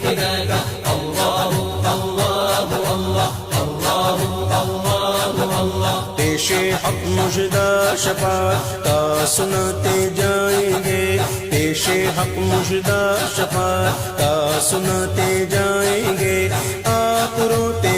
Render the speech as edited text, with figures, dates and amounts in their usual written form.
فداك اللہ اللہ اللہ اللہ اللہ اللہ پیش حق مژدہ شفاعت کا سناتے جائیں گے پیش حق مژدہ شفاعت کا سناتے جائیں گے آپ روتے